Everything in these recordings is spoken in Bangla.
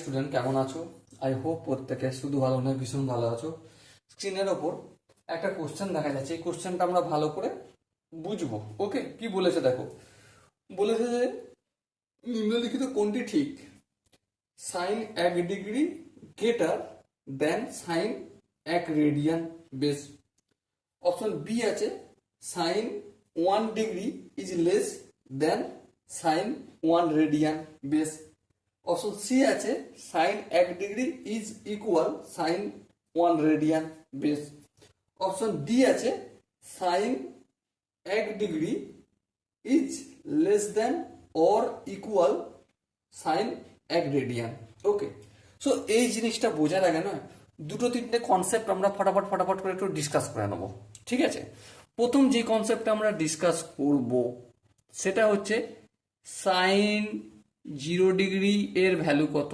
স্টুডেন্ট কেমন আছো? আই হোপ প্রত্যেকে শুধু ভালো নয়, ভীষণ ভালো আছো। স্ক্রিনের ওপর একটা কোশ্চেন দেখা যাচ্ছে, এই কোশ্চেনটা আমরা ভালো করে বুঝবো। ওকে, কি বলেছে দেখো। বলেছে যে নিম্নলিখিত কোনটি ঠিক? Sine 1 degree greater than sine 1 radian base. Option B আছে sine 1 degree is less than sine 1 radian base. Option C আছে sine 1 degree is equal sine 1 radian base. Option D আছে sine 1 degree is less than or equal sine 1 radian. Okay, so এই জিনিসটা বোঝার আগে নয়, দুটো তিনটে কনসেপ্ট আমরা ফটাফট করে একটু ডিসকাস করে নেবো। ঠিক আছে, প্রথম যে কনসেপ্টটা আমরা ডিসকাস করব সেটা হচ্ছে সাইন 0 ডিগ্রি এর ভ্যালু কত।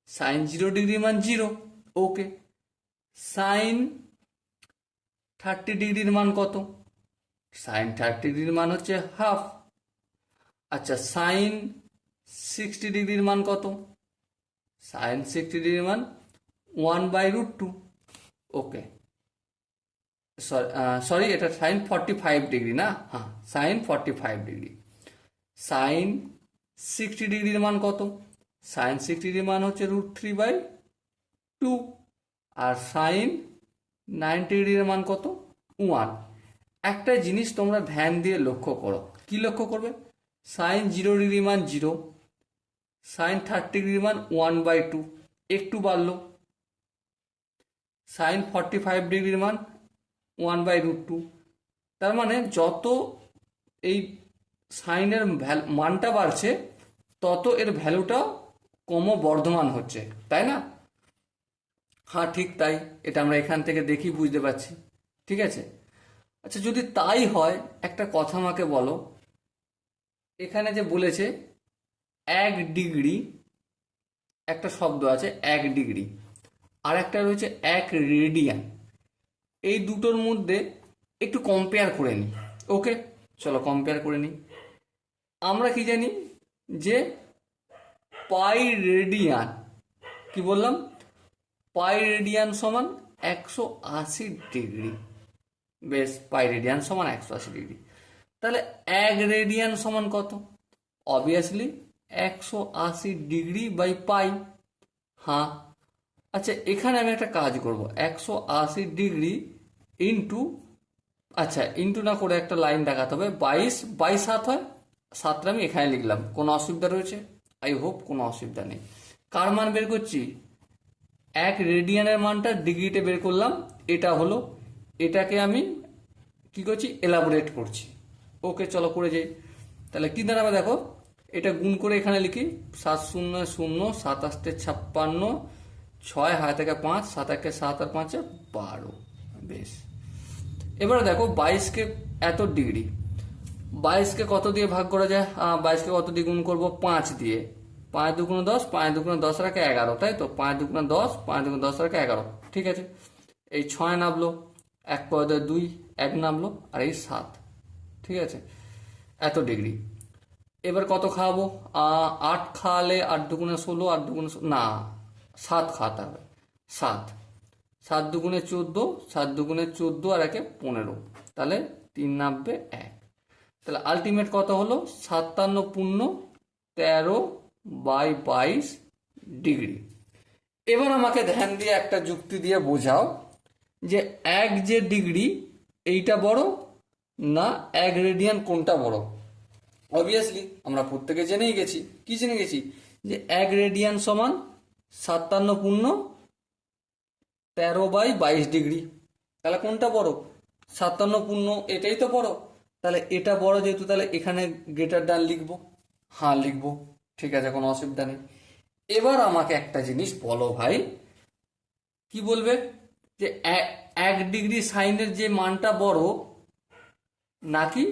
সাইন 0 ডিগ্রি মান 0। ওকে, সাইন 30 ডিগ্রির মান কত? সাইন 30 ডিগ্রির মান হচ্ছে হাফ। আচ্ছা, সাইন 60 ডিগ্রির মান কত? সাইন 60 ডিগ্রির মান 1/√2। ওকে, সরি এটা সাইন 45 ডিগ্রি না, হ্যাঁ সাইন 45 ডিগ্রি। সাইন 60 ডিগ্রির মান কত? সাইন 60 ডিগ্রির মান হচ্ছে √3/2। আর সাইন 90 ডিগ্রির মান কত? 1। একটা জিনিস তোমরা ধ্যান দিয়ে লক্ষ্য করো। কি লক্ষ্য করবে? সাইন 0 ডিগ্রির মান 0, সাইন 30 ডিগ্রির মান 1/2, একটু বাড়লো। সাইন 45 ডিগ্রির মান 1/√2। তার মানে যত এই সাইনের মানটা বাড়ছে তত এর ভ্যালুটা ক্রমবর্ধমান হচ্ছে, তাই না? হ্যাঁ ঠিক তাই, এটা আমরা এখান থেকে দেখি বুঝতে পারছি। ঠিক আছে, আচ্ছা যদি তাই হয় একটা কথা আমাকে বলো, এখানে যে বলেছে 1 ডিগ্রি, একটা শব্দ আছে 1 ডিগ্রি, আর একটা রয়েছে 1 রেডিয়ান। এই দুটোর মধ্যে একটু কম্পেয়ার করে নিই। ওকে, চলো কম্পেয়ার করে নিই। আমরা কি জানি যে পাই রেডিয়ান, কি বললাম, পাই রেডিয়ান সমান 180 ডিগ্রি। বেশ, পাই রেডিয়ান সমান 180 ডিগ্রি। তাহলে 1 রেডিয়ান সমান কত? অবভিয়াসলি 180 ডিগ্রি/পাই। হ্যাঁ, আচ্ছা এখানে আমি একটা কাজ করব, 180 ডিগ্রি ইন্টু, আচ্ছা ইন্টু না করে একটা লাইন দেখাতে হবে, 22/7 হয়, 7টা আমি এখানে লিখলাম। কোনো অসুবিধা রয়েছে? আই হোপ কোনো অসুবিধা নেই। কার মান বের করছি? 1 রেডিয়ানের মানটা ডিগ্রিতে বের করলাম, এটা হলো। এটাকে আমি কি করছি? এলাবোরেট করছি। ওকে, চলো করে যাই। তাহলে কি দাঁড়াবে দেখো, এটা গুণ করে এখানে লিখি, 7 0 0, 7 8 56, 6 হাতে থেকে 5, 7 1 7 আর 5 12। বেশ, এবারে দেখো 22কে এত ডিগ্রি, 22কে কত দিয়ে ভাগ করা যায়? 22কে কত দিয়ে গুণ করবো? 5 দিয়ে। 5 2 10, 5 2 10 আর 11, তাই তো? 5 2 10, 5 2 10 আর 11। ঠিক আছে, এই 6 নামলো, 1 পদে 2, 1 নামলো, আর এই 7। ঠিক আছে, এত ডিগ্রি। এবার কত খাওয়াবো? 8 খাওয়ালে 8 2 16, 8 2 না 7 খাওয়াতে হবে। 7, 7 2 14, 7 2 14 আর 1 15, তাহলে 3 নামবে 1। তাহলে আলটিমেট কত হলো? 57.13/22 এবার আমাকে ধ্যান দিয়ে একটা যুক্তি দিয়ে বোঝাও যে 1 যে ডিগ্রি এইটা বড় না 1 রেডিয়ান কোনটা বড়? অবভিয়াসলি আমরা প্রত্যেকে জেনেই গেছি। কি জেনে গেছি? যে 1 রেডিয়ান সমান 57.13/22 তাহলে কোনটা বড়? 57, এটাই তো বড়। তাহলে এটা বড় যেহেতু, তাহলে এখানে গ্রেটার দ্যান লিখবো। হ্যাঁ লিখবো, ঠিক আছে, কোনো অসুবিধা নেই। এবার আমাকে একটা জিনিস বলো ভাই, কি বলবে? যে 1 ডিগ্রি সাইনের যে মানটা বড় নাকি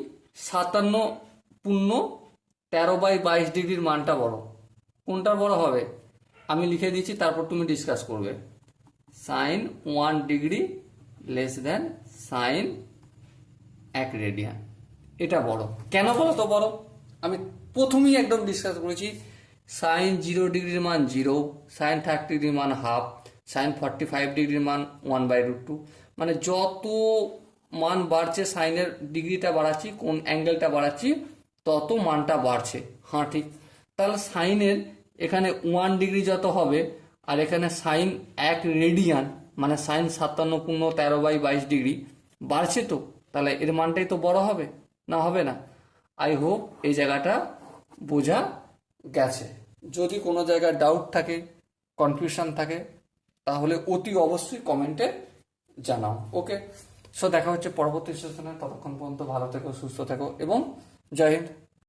57.13/22 মানটা বড়? কোনটা বড় হবে? আমি লিখে দিচ্ছি, তারপর তুমি ডিসকাস করবে। Sine 1 degree less than sine 1 radian, এটা বড়। কেন বলো তো বড়? আমি প্রথমেই একদম ডিসকাস করেছি, সাইন 0 ডিগ্রির মান 0, সাইন 30 ডিগ্রির মান হাফ, সাইন 45 ডিগ্রির মান 1/√2। মানে যত মান বাড়ছে সাইনের ডিগ্রিটা বাড়াচ্ছি, কোন অ্যাঙ্গেলটা বাড়াচ্ছি, তত মানটা বাড়ছে। হ্যাঁ ঠিক। তাহলে সাইনের এখানে 1 ডিগ্রি যত হবে, আর এখানে সাইন 1 রেডিয়ান, মানে সাইন 57 × 13/22 ডিগ্রি বাড়ছে, তো তাহলে এর মানটাই তো বড় হবে, না হবে না? আই হোপ এই জায়গাটা বোঝা গেছে। যদি কোনো জায়গায় ডাউট থাকে, কনফিউশন থাকে, তাহলে অতি অবশ্যই কমেন্টে জানাও। ওকে, সো দেখা হচ্ছে পরবর্তী সেশনে। ততক্ষণ পর্যন্ত ভালো থেকো, সুস্থ থেকো এবং জয় হিন্দ।